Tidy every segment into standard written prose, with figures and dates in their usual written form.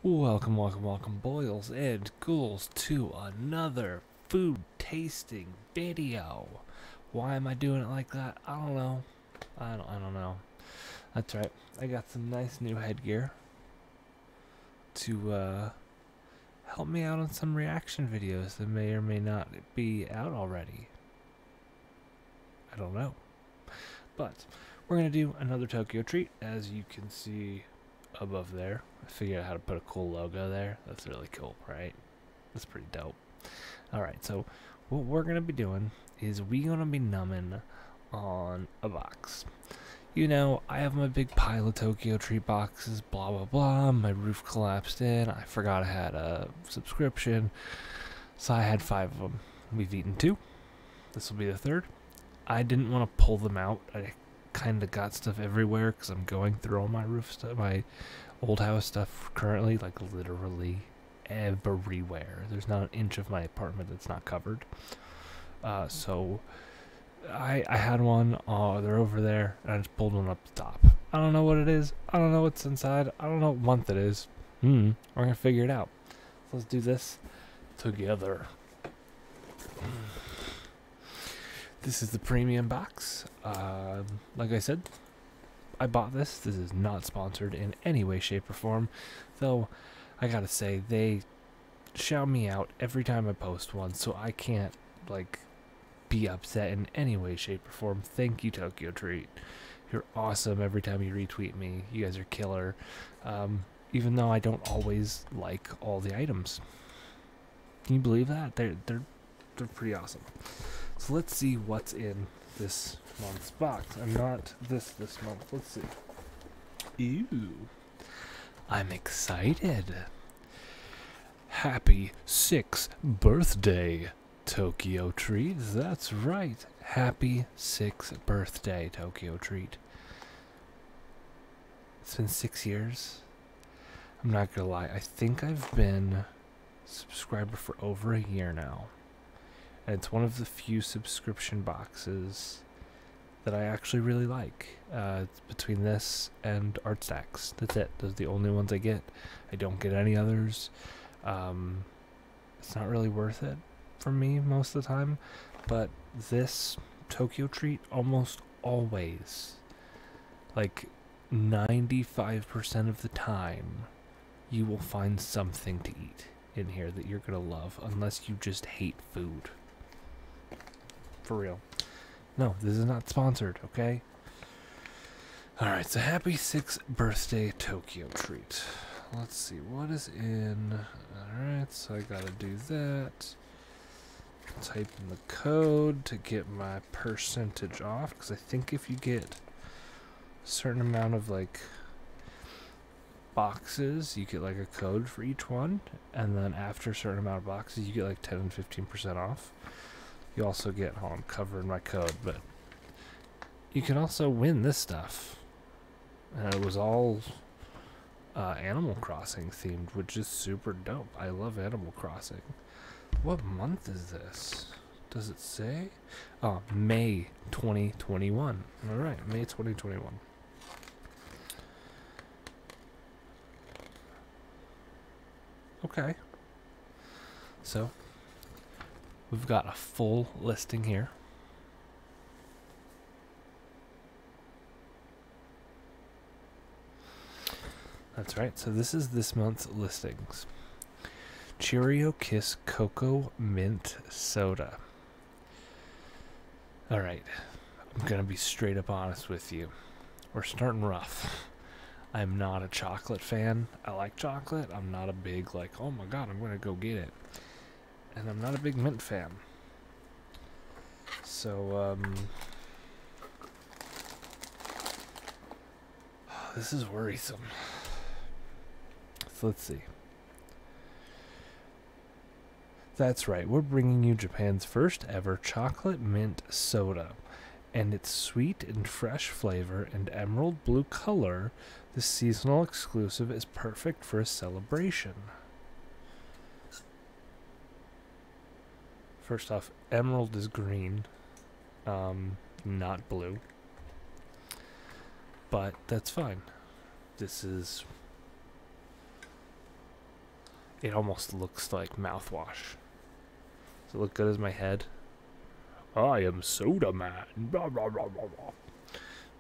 Welcome, boils and ghouls, to another food tasting video. Why am I doing it like that? I don't know. I don't know. That's right. I got some nice new headgear to help me out on some reaction videos that may or may not be out already. I don't know. But we're gonna do another Tokyo treat, as you can see above there. I figured out how to put a cool logo there. That's really cool, right? That's pretty dope. Alright, so what we're going to be doing is we're going to be numbing on a box. You know, I have my big pile of Tokyo treat boxes, blah, blah, blah. My roof collapsed in. I forgot I had a subscription. So I had 5 of them. We've eaten 2. This will be the 3rd. I didn't want to pull them out. I kind of got stuff everywhere because I'm going through all my roof stuff, my old house stuff currently, like literally everywhere. There's not an inch of my apartment that's not covered. So I had one. They're over there, and I just pulled one up the top. I don't know what it is. I don't know what's inside. I don't know what month it is. We're gonna figure it out. So let's do this together. This is the premium box. Like I said, I bought this. This is not sponsored in any way, shape, or form. Though, I gotta say, they shout me out every time I post one, so I can't, like, be upset in any way, shape, or form. Thank you, Tokyo Treat. You're awesome every time you retweet me. You guys are killer. Even though I don't always like all the items. Can you believe that? They're pretty awesome. So let's see what's in this month's box. I'm not this month. Let's see. Ew. I'm excited. Happy 6th birthday, Tokyo Treat. That's right. Happy 6th birthday, Tokyo Treat. It's been 6 years. I'm not gonna lie. I think I've been a subscriber for over a year now. And it's one of the few subscription boxes that I actually really like. It's between this and Art Stacks. That's it. Those are the only ones I get. I don't get any others. It's not really worth it for me most of the time. But this Tokyo Treat, almost always, like 95% of the time, you will find something to eat in here that you're going to love, unless you just hate food. For real. No, this is not sponsored, okay? Alright, so happy 6th birthday, Tokyo Treat. Let's see, what is in... Alright, so I gotta do that. Type in the code to get my percentage off, because I think if you get a certain amount of, like, boxes, you get, like, a code for each one, and then after a certain amount of boxes, you get, like, 10 and 15% off. You also get, I'm covering my code, but you can also win this stuff. And it was all Animal Crossing themed, which is super dope. I love Animal Crossing. What month is this? Does it say? Oh, May 2021. Alright, May 2021. Okay. So, we've got a full listing here. That's right, so this is this month's listings. Cheerio Kiss Cocoa Mint Soda. Alright, I'm gonna be straight up honest with you. We're starting rough. I'm not a chocolate fan. I like chocolate. I'm not a big, like, oh my god, I'm gonna go get it. And I'm not a big mint fan. So, this is worrisome. So let's see. That's right, we're bringing you Japan's first ever chocolate mint soda. And its sweet and fresh flavor and emerald blue color, this seasonal exclusive is perfect for a celebration. First off, emerald is green, not blue. But that's fine. This is It almost looks like mouthwash. Does it look good as my head? I am Soda Man. Blah, blah, blah, blah, blah.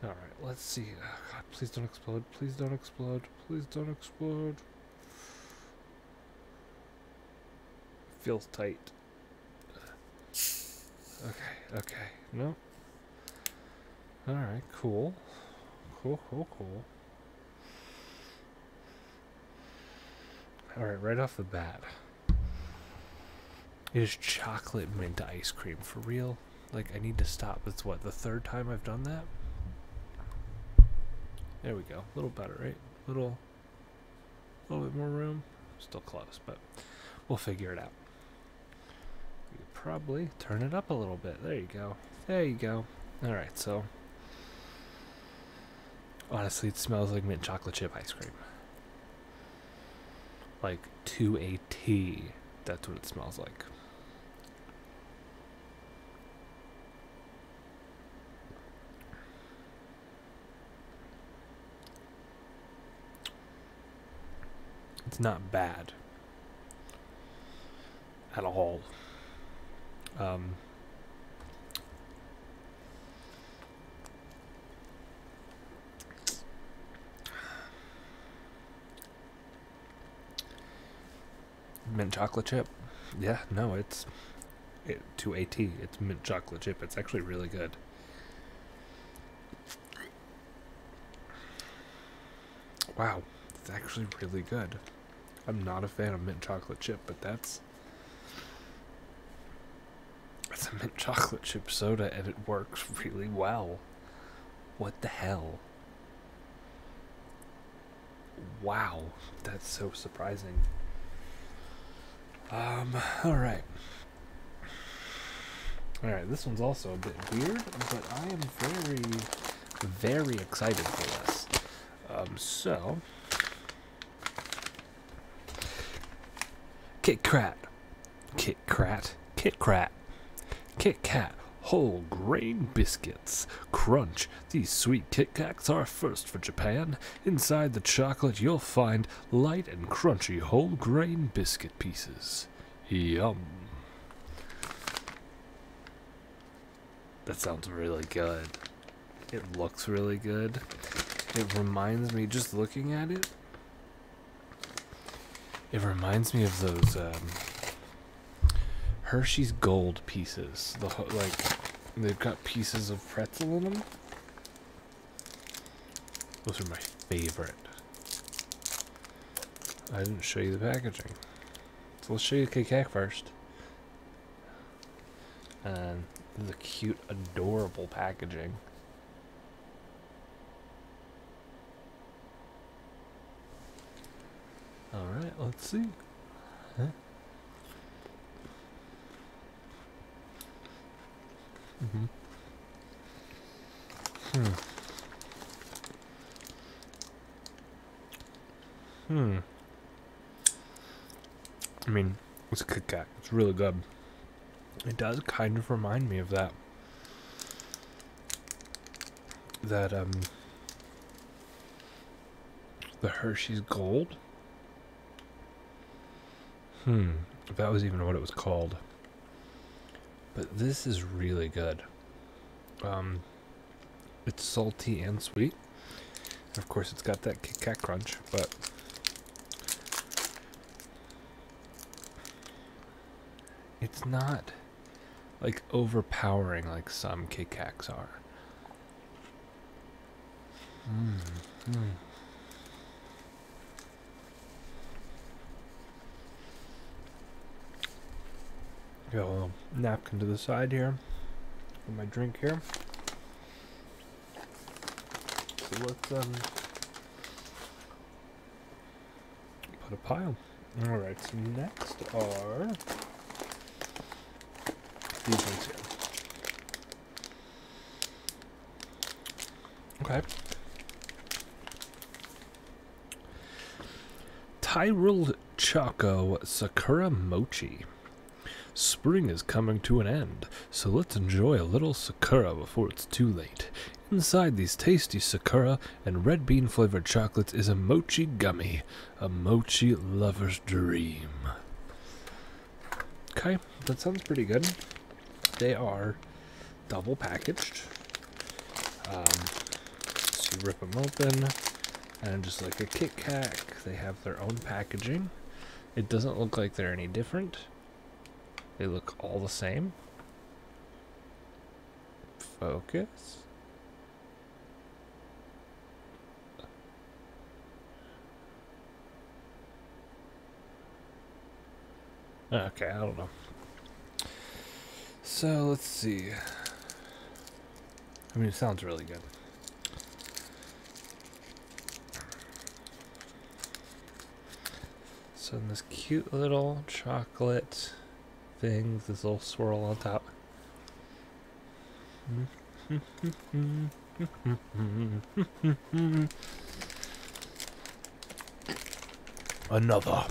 Alright, let's see. Oh, God, please don't explode. Please don't explode. Please don't explode. Feels tight. Okay, okay. No. Alright, cool. Cool, cool, cool. Alright, right off the bat. It is chocolate mint ice cream. For real? Like, I need to stop. It's what, the third time I've done that? There we go. A little better, right? Little bit more room. Still close, but we'll figure it out. You probably turn it up a little bit. There you go. There you go. Alright, so honestly, it smells like mint chocolate chip ice cream. Like, to a T. That's what it smells like. It's not bad at all. Mint chocolate chip. Yeah, no, it's to a T. It's mint chocolate chip. It's actually really good. Wow, it's actually really good. I'm not a fan of mint chocolate chip, but that's a mint chocolate chip soda, and it works really well. What the hell? Wow, that's so surprising. Alright. Alright, this one's also a bit weird, but I am very, very excited for this. So Kit Kat, Kit Kat, whole grain biscuits. Crunch. These sweet Kit Kats are first for Japan. Inside the chocolate you'll find light and crunchy whole grain biscuit pieces. Yum. That sounds really good. It looks really good. It reminds me, just looking at it, it reminds me of those Hershey's Gold pieces. They've got pieces of pretzel in them. Those are my favorite. I didn't show you the packaging. So let's show you the Kit Kat first. And the cute, adorable packaging. Alright, let's see. Huh? I mean, it's a Kit Kat. It's really good. It does kind of remind me of that the Hershey's Gold. If that was even what it was called. But this is really good. It's salty and sweet. And of course, it's got that Kit Kat crunch, but it's not like overpowering like some Kit Kats are. Got a little napkin to the side here for my drink here. So let's put a pile. Alright, so next are these ones here. Okay. Tyrell Choco Sakura Mochi. Spring is coming to an end, so let's enjoy a little Sakura before it's too late. Inside these tasty Sakura and red bean flavored chocolates is a Mochi Gummy, a mochi lover's dream. Okay, that sounds pretty good. They are double packaged. So you rip them open, and just like a Kit Kat, they have their own packaging. It doesn't look like they're any different. They look all the same. Focus. Okay, I don't know. So let's see. I mean, it sounds really good. So in this cute little chocolate thing, this little swirl on top. Another.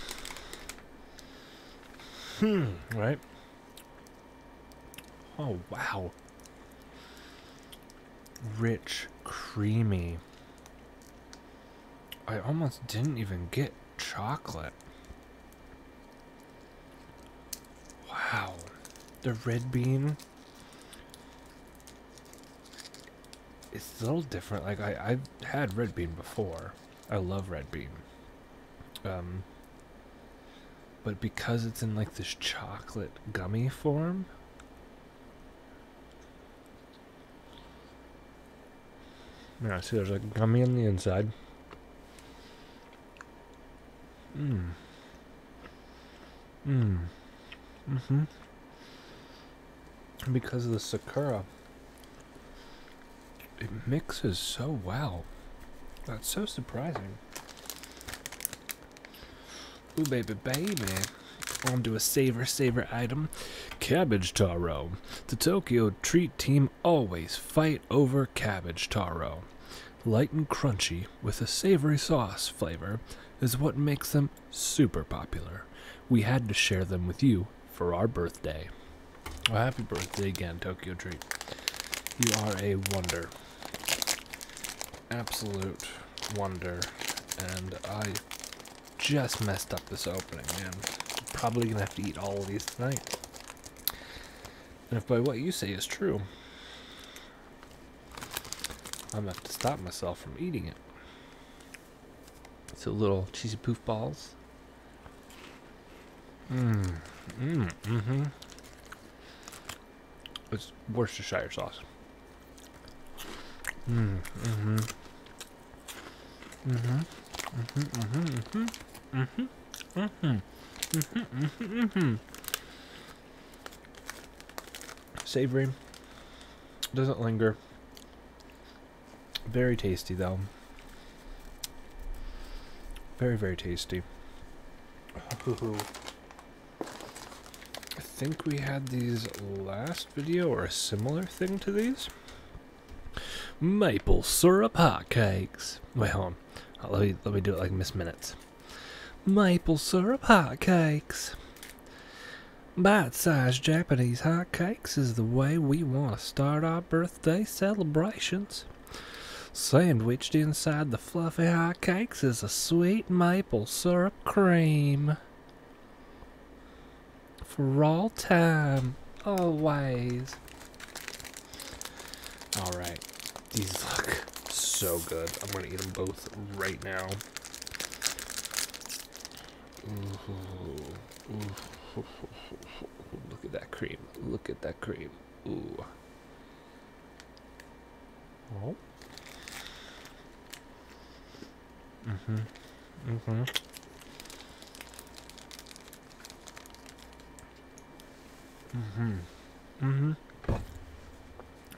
Right? Oh, wow. Rich, creamy. I almost didn't even get chocolate. Wow. The red bean is a little different. Like, I've had red bean before. I love red bean. But because it's in like this chocolate gummy form, yeah, see there's a gummy on the inside. And because of the Sakura, it mixes so well. That's so surprising. Ooh, baby, baby. On to a savor item. Cabbage Taro. The Tokyo Treat team always fight over Cabbage Taro. Light and crunchy with a savory sauce flavor is what makes them super popular. We had to share them with you for our birthday. Well, happy birthday again, Tokyo Treat. You are a wonder. Absolute wonder. And I just messed up this opening, man. Probably gonna have to eat all of these tonight. And if by what you say is true, I'm gonna have to stop myself from eating it. So little cheesy poof balls. It's Worcestershire sauce. Savory. Doesn't linger. Very tasty though. Very, very tasty. I think we had these last video, or a similar thing to these. Maple syrup hotcakes. Wait, hold on. Let me do it like Miss Minutes. Maple syrup hotcakes. Bite-sized Japanese hotcakes is the way we want to start our birthday celebrations. Sandwiched inside the fluffy hotcakes is a sweet maple syrup cream. For all time, always. Alright, these look so good. I'm gonna eat them both right now. Ooh. Look at that cream. Look at that cream. Ooh. Oh.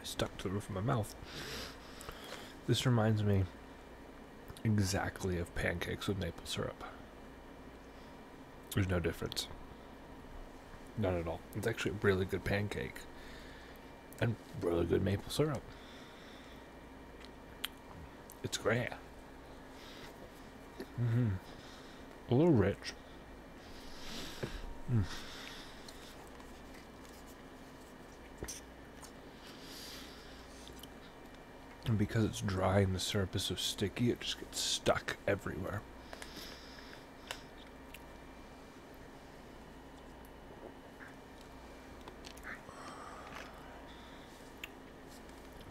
Stuck to the roof of my mouth. This reminds me exactly of pancakes with maple syrup. There's no difference. Not at all. It's actually a really good pancake. And really good maple syrup. It's great. A little rich. And because it's dry and the syrup is so sticky, it just gets stuck everywhere.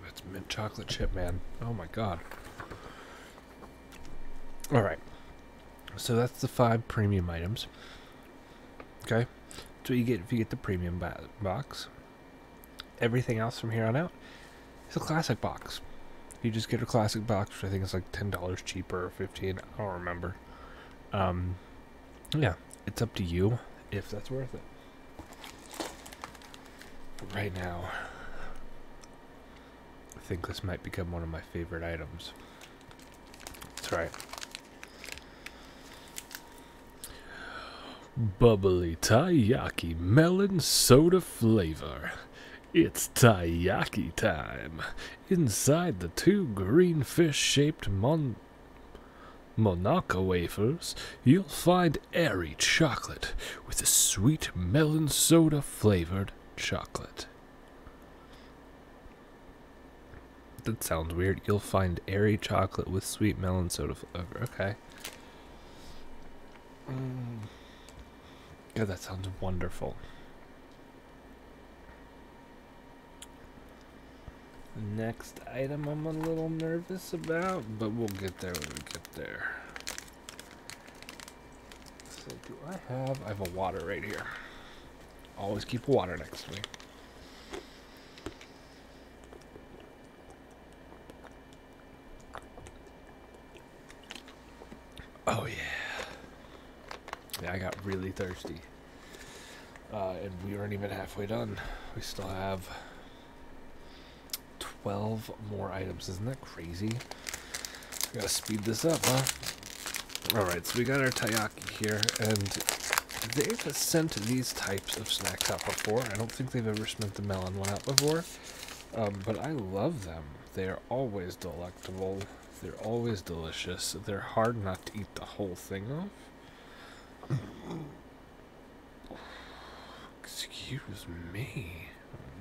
That's mint chocolate chip, man. Oh my god. Alright. So that's the 5 premium items. Okay? That's what you get if you get the premium box. Everything else from here on out is a classic box. You just get a classic box, which I think is like $10 cheaper or $15. I don't remember. Yeah, it's up to you if that's worth it. But right now, I think this might become one of my favorite items. That's right. Bubbley Taiyaki melon soda flavor. It's taiyaki time. Inside the 2 green fish-shaped Monaco wafers, you'll find airy chocolate with a sweet melon soda flavored chocolate. That sounds weird. You'll find airy chocolate with sweet melon soda flavor. Okay. God, that sounds wonderful. Next item I'm a little nervous about, but we'll get there when we get there. So do I have a water right here. Always keep water next to me. Oh yeah. Yeah, I got really thirsty. And we aren't even halfway done. We still have 12 more items. Isn't that crazy? Gotta speed this up, huh? Alright, so we got our taiyaki here, and they've sent these types of snacks out before. I don't think they've ever sent the melon one out before, but I love them. They are always delectable. They're always delicious. They're hard not to eat the whole thing off. Excuse me.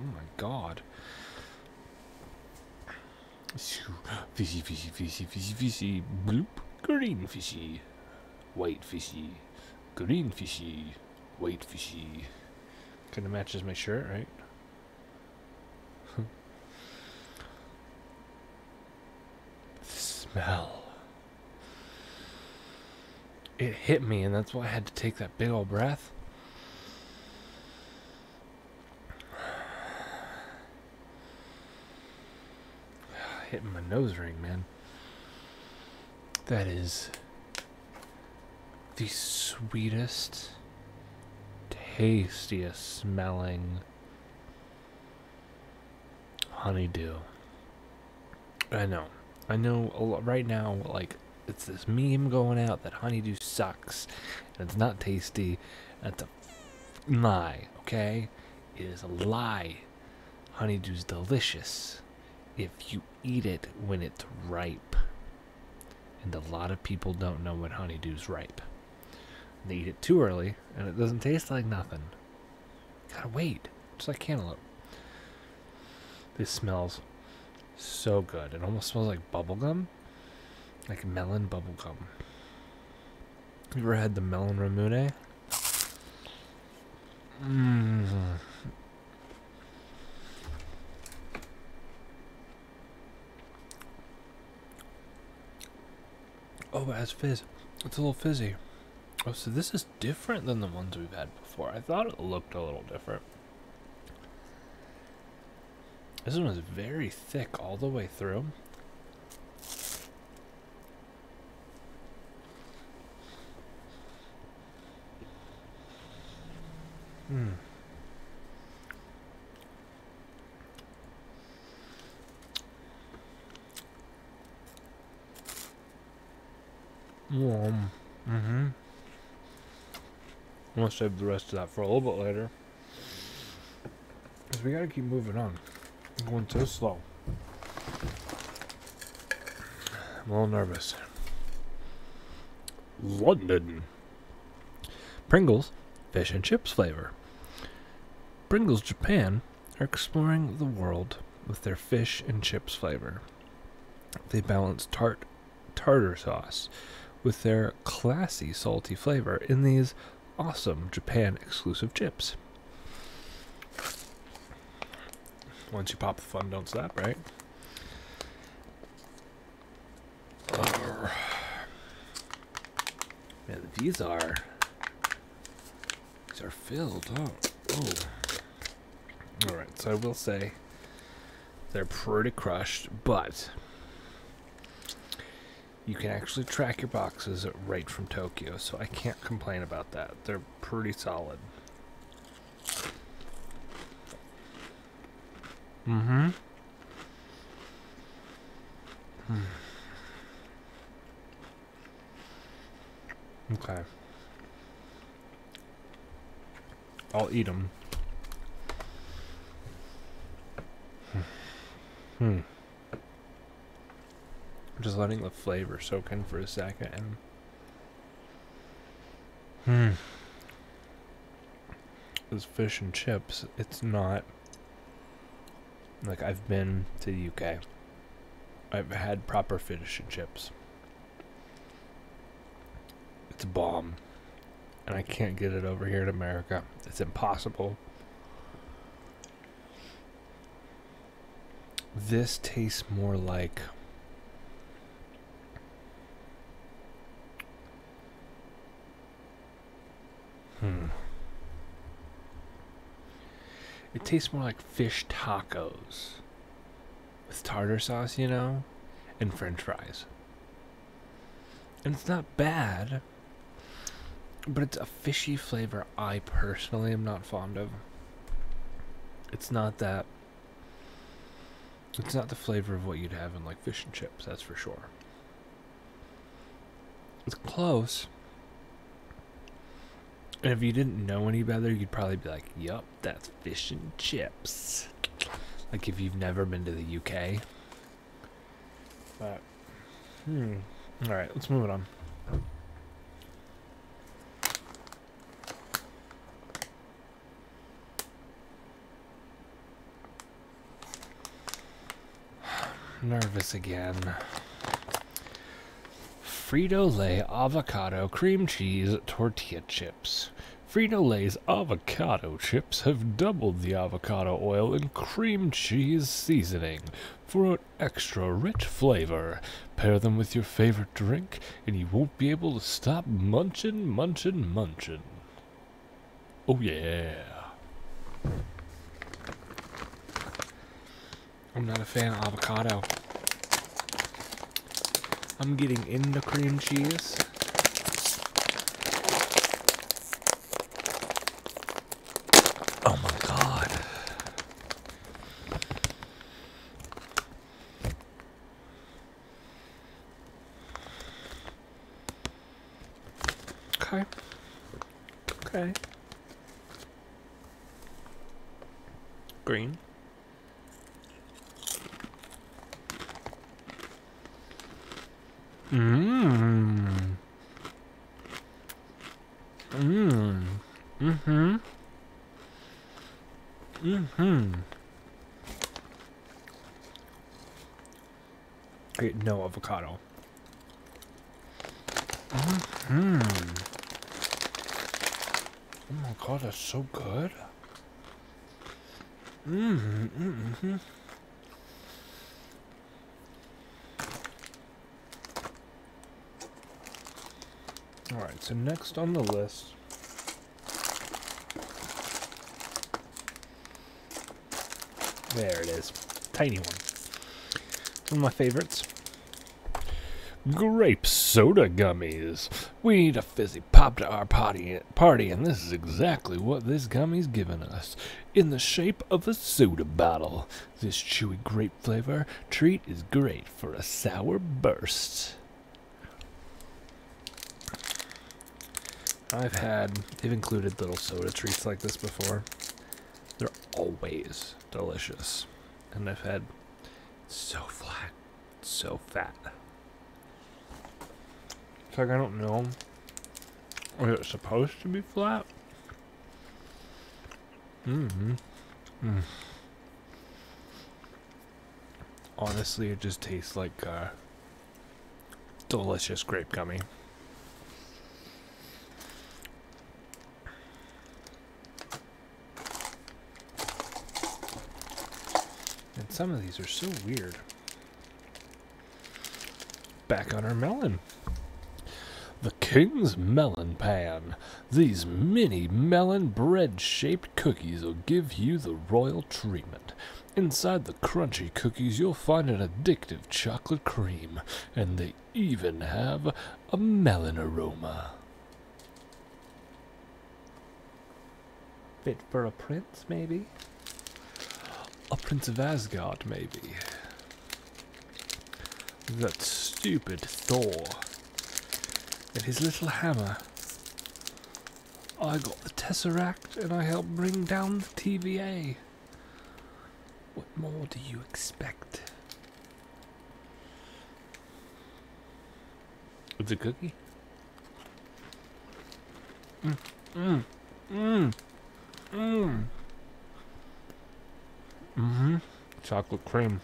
Oh my god. Fishy, fishy, fishy, fishy, fishy. Bloop. Green fishy. White fishy. Green fishy. White fishy. Kinda matches my shirt, right? Smell. It hit me, and that's why I had to take that big old breath. Hitting my nose ring, man. That is the sweetest, tastiest smelling honeydew. I know a lot right now, like, it's this meme going out that honeydew sucks and it's not tasty. That's a lie, okay? It is a lie. Honeydew's delicious if you eat it when it's ripe. And a lot of people don't know when honeydew's ripe. They eat it too early, and it doesn't taste like nothing. Gotta wait. Just like cantaloupe. This smells so good. It almost smells like bubblegum. Like melon bubblegum. You ever had the melon ramune? Oh, it has fizz. It's a little fizzy. Oh, so this is different than the ones we've had before. I thought it looked a little different. This one is very thick all the way through. I'm gonna save the rest of that for a little bit later, because we gotta keep moving on. I'm going so slow. I'm a little nervous. London. Pringles, fish and chips flavor. Pringles Japan are exploring the world with their fish and chips flavor. They balance tartar sauce with their classy salty flavor in these awesome Japan exclusive chips. Once you pop the fun, don't stop, right? Man, these are filled. Oh. Alright, so I will say they're pretty crushed, but you can actually track your boxes right from Tokyo, so I can't complain about that. They're pretty solid. Okay. I'll eat them. Just letting the flavor soak in for a second. This fish and chips, it's not like I've been to the UK. I've had proper fish and chips. It's a bomb. And I can't get it over here in America. It's impossible. This tastes more like it tastes more like fish tacos with tartar sauce, you know, and french fries. And it's not bad, but it's a fishy flavor I personally am not fond of. It's not that. It's not the flavor of what you'd have in like fish and chips, that's for sure. It's close. And if you didn't know any better, you'd probably be like, yup, that's fish and chips. Like if you've never been to the UK. But, alright, let's move it on. Nervous again. FritoLay avocado cream cheese tortilla chips. FritoLay's avocado chips have doubled the avocado oil in cream cheese seasoning for an extra rich flavor. Pair them with your favorite drink and you won't be able to stop munchin'. Oh yeah. I'm not a fan of avocado. I'm getting into cream cheese. Oh my god. Okay. Green. No avocado. Oh my god, that's so good. Alright, so next on the list, there it is, tiny one. It's one of my favorites. Grape soda gummies. We need a fizzy pop to our party, and this is exactly what this gummy's given us. In the shape of a soda bottle. This chewy grape flavor treat is great for a sour burst. They've included little soda treats like this before. They're always delicious. And I've had so flat, so fat. It's like I don't know. Is it supposed to be flat? Honestly, it just tastes like delicious grape gummy. And some of these are so weird. Back on our melon. The King's Melon Pan. These mini melon bread-shaped cookies will give you the royal treatment. Inside the crunchy cookies, you'll find an addictive chocolate cream, and they even have a melon aroma. Fit for a prince, maybe? A prince of Asgard, maybe. That stupid Thor and his little hammer. I got the Tesseract and I helped bring down the TVA. What more do you expect? It's a cookie? Chocolate cream.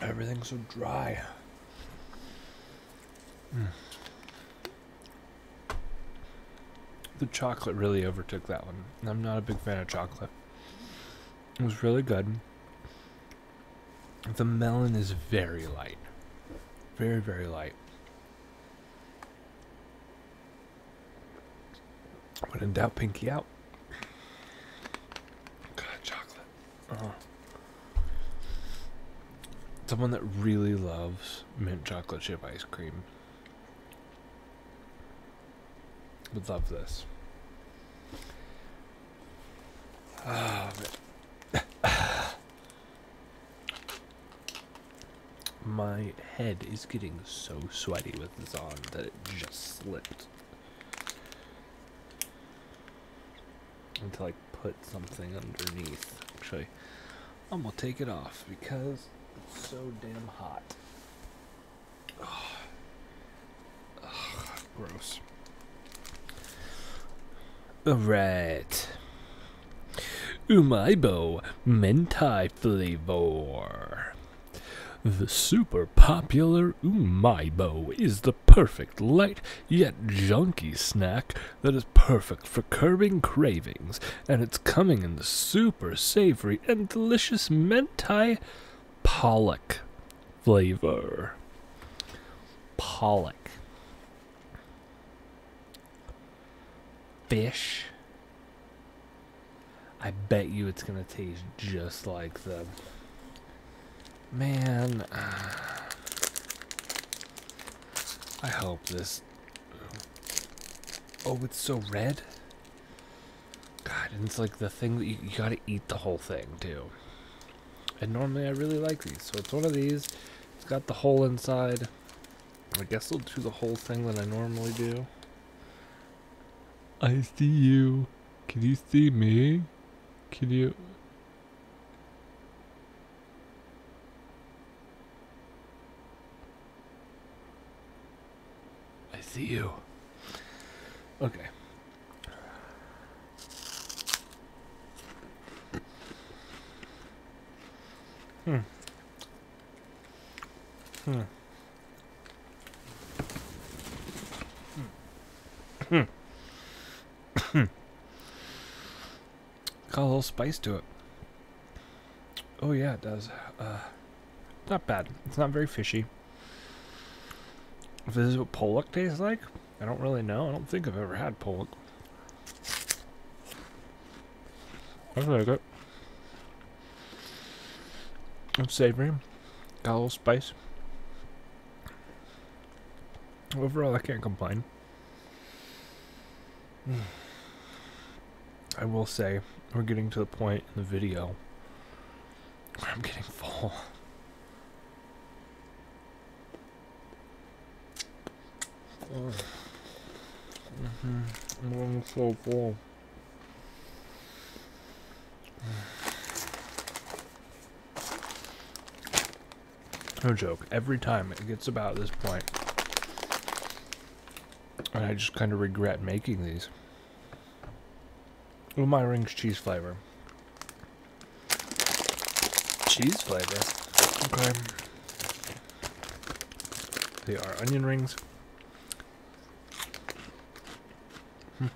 Everything's so dry. The chocolate really overtook that one. I'm not a big fan of chocolate. It was really good. The melon is very light. Very, very light. When in doubt, pinky out. God, chocolate. Someone that really loves mint chocolate chip ice cream would love this. My head is getting so sweaty with this on that it just slipped. Until I put something underneath. Actually, I'm gonna take it off because it's so damn hot. Gross. Alright. Umaibo Mentai flavor. The super popular Umaibo is the perfect light yet junky snack that is perfect for curbing cravings, and it's coming in the super savory and delicious Mentai pollock flavor. Pollock. Fish. I bet you it's gonna taste just like the... Man, I hope this... Oh, it's so red? God, and it's like the thing that you gotta eat the whole thing, too. And normally I really like these, so it's one of these. It's got the hole inside. I guess I'll do the whole thing that I normally do. I see you. Can you see me? Can you... I see you. Okay. Got a little spice to it. Oh yeah, it does. Not bad. It's not very fishy. If this is what pollock tastes like, I don't really know. I don't think I've ever had pollock. I like it. It's savory. Got a little spice. Overall, I can't complain. I will say, we're getting to the point in the video where I'm getting full. I'm so full. No joke. Every time it gets about this point, and I just kind of regret making these. My rings cheese flavor. Cheese flavor? Okay. They are onion rings.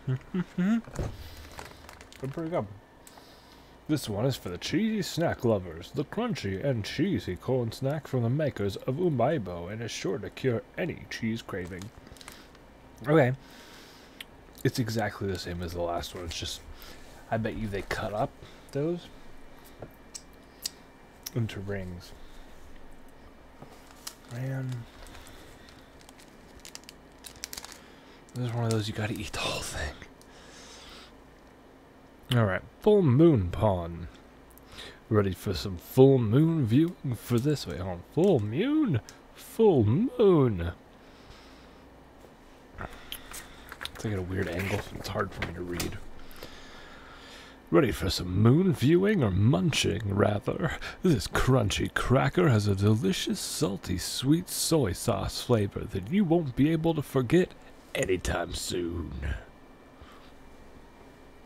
They're pretty good. This one is for the cheesy snack lovers. The crunchy and cheesy corn snack from the makers of Umaibo and is sure to cure any cheese craving. Okay. It's exactly the same as the last one. It's just, I bet you they cut up those into rings. Man. This is one of those you gotta eat the whole thing. Alright, full moon pawn. Ready for some full moon viewing for this way on full moon? Full moon. It's like at a weird angle, so it's hard for me to read. Ready for some moon viewing or munching, rather? This crunchy cracker has a delicious, salty, sweet soy sauce flavor that you won't be able to forget anytime soon.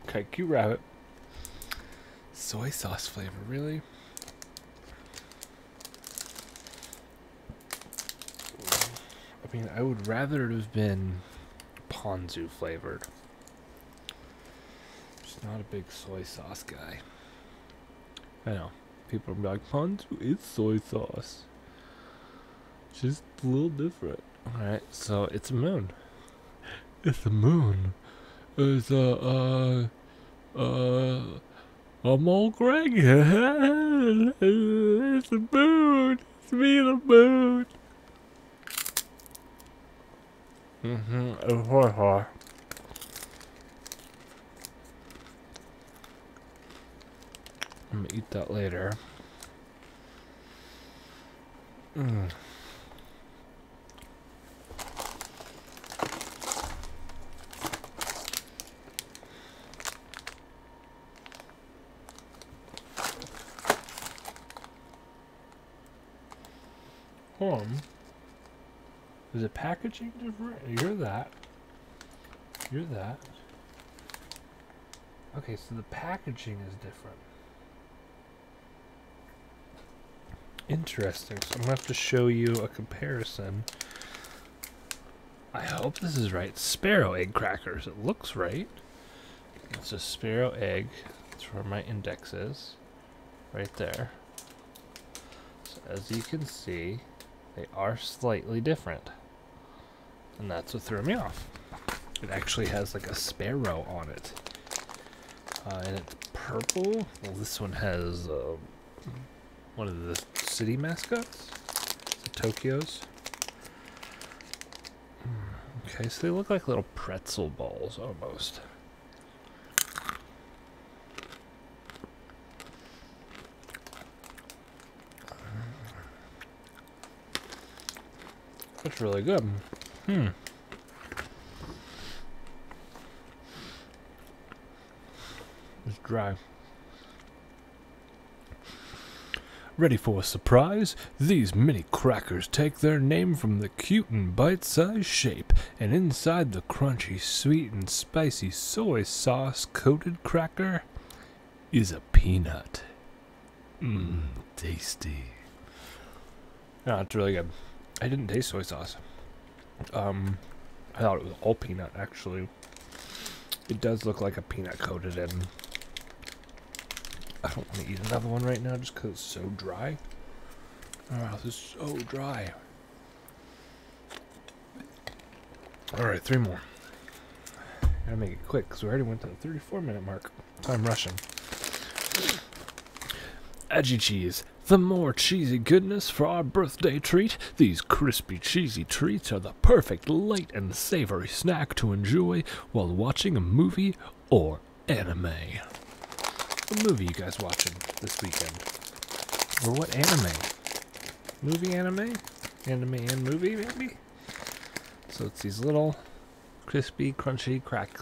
Okay, cute rabbit. Soy sauce flavor, really? I mean, I would rather it have been ponzu flavored. Just not a big soy sauce guy. I know. People will be like, ponzu is soy sauce. Just a little different. Alright, so it's a moon. It's a moon. It's I'm all Greg. It's the moon. It's me, the moon. It's hard. I'm gonna eat that later. Is the packaging different? You're that. You're that. Okay, so the packaging is different. Interesting. So I'm gonna have to show you a comparison. I hope this is right. Sparrow Egg crackers. It looks right. It's a Sparrow Egg. That's where my index is. Right there. So as you can see, they are slightly different. And that's what threw me off. It actually has like a sparrow on it. And it's purple. Well, this one has one of the city mascots. The Tokyo's. Okay, so they look like little pretzel balls almost. That's really good. It's dry. Ready for a surprise? These mini crackers take their name from the cute and bite-sized shape, and inside the crunchy, sweet, and spicy soy sauce-coated cracker is a peanut. Tasty. No, it's really good. I didn't taste soy sauce. I thought it was all peanut, actually. It does look like a peanut coated in. I don't want to eat another one right now just because it's so dry. Oh, this is so dry. Alright, 3 more. Gotta make it quick because we already went to the 34-minute mark. So I'm rushing. Edgy Cheese. The more cheesy goodness for our birthday treat. These crispy cheesy treats are the perfect light and savory snack to enjoy while watching a movie or anime. What movie you guys watching this weekend? Or what anime? Movie anime? Anime and movie, maybe? So it's these little crispy, crunchy crack.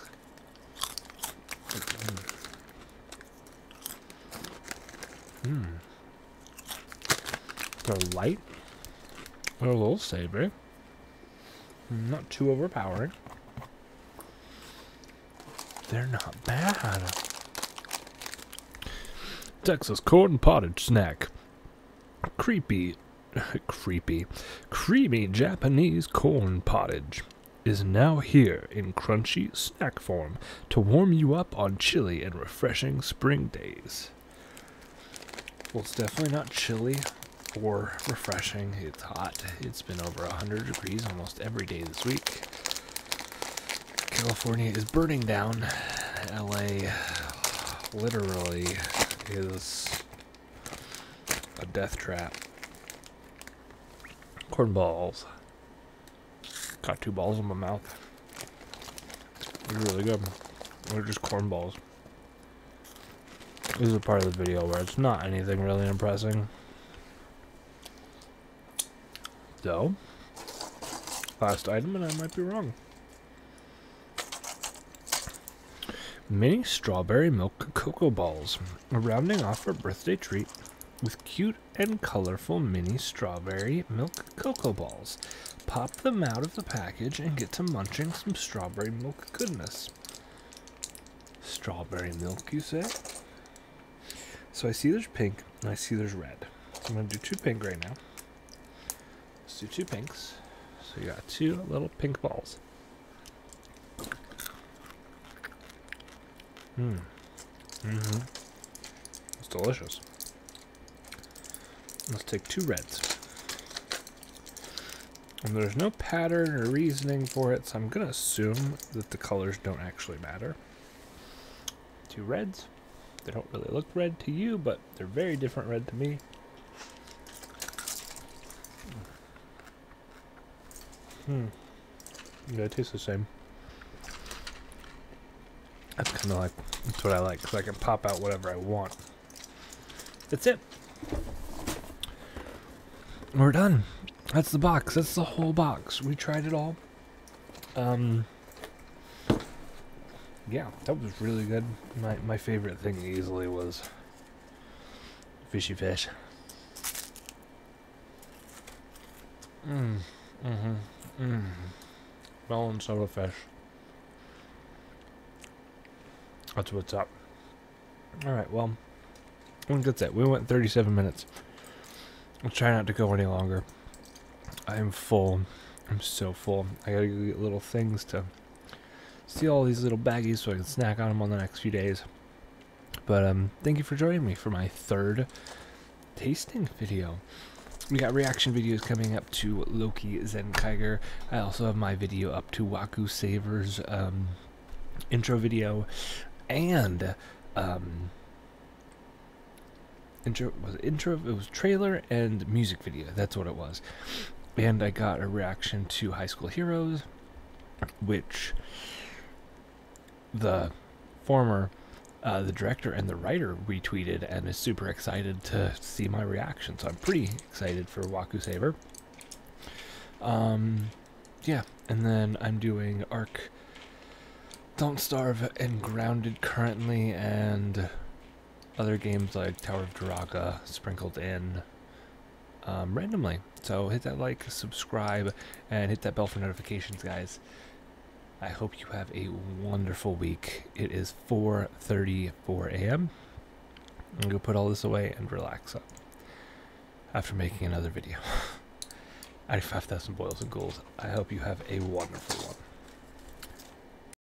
They're light. They're a little savory. Not too overpowering. They're not bad. Texas corn pottage snack. Creamy Japanese corn pottage is now here in crunchy snack form to warm you up on chilly and refreshing spring days. Well, it's definitely not chilly or refreshing. It's hot. It's been over 100 degrees almost every day this week. California is burning down. LA literally is a death trap. Corn balls. Got 2 balls in my mouth. They're really good. They're just corn balls. This is a part of the video where it's not anything really impressive. So, last item, and I might be wrong. Mini strawberry milk cocoa balls, rounding off our birthday treat with cute and colorful mini strawberry milk cocoa balls. Pop them out of the package and get to munching some strawberry milk goodness. Strawberry milk, you say? So I see there's pink and I see there's red. So I'm going to do 2 pink right now. Let's do 2 pinks. So you got 2 little pink balls. It's delicious. Let's take 2 reds. And there's no pattern or reasoning for it, so I'm going to assume that the colors don't actually matter. 2 reds. They don't really look red to you, but they're very different red to me. Yeah, it tastes the same. That's kind of like, that's what I like, because I can pop out whatever I want. That's it. We're done. That's the box. That's the whole box. We tried it all. Yeah, that was really good. My favorite thing easily was fishy fish. Melon soda fish. That's what's up. Alright, well, I think that's it. We went 37 minutes. I'll try not to go any longer. I am full. I'm so full. I gotta go get little things to steal all these little baggies so I can snack on them on the next few days. But thank you for joining me for my 3rd tasting video. We got reaction videos coming up to Loki Zenkaiger. I also have my video up to Waku Saver's intro video and it was trailer and music video. That's what it was. And I got a reaction to High School Heroes, which the former the director and the writer retweeted and is super excited to see my reaction. So I'm pretty excited for Waku Saver. Yeah, and then I'm doing Ark, Don't Starve, and Grounded currently, and other games like Tower of Druaga sprinkled in randomly. So hit that like, subscribe, and hit that bell for notifications, guys. I hope you have a wonderful week. It is 4:34 a.m. I'm going to put all this away and relax up after making another video. 95,000 boils and ghouls. I hope you have a wonderful one.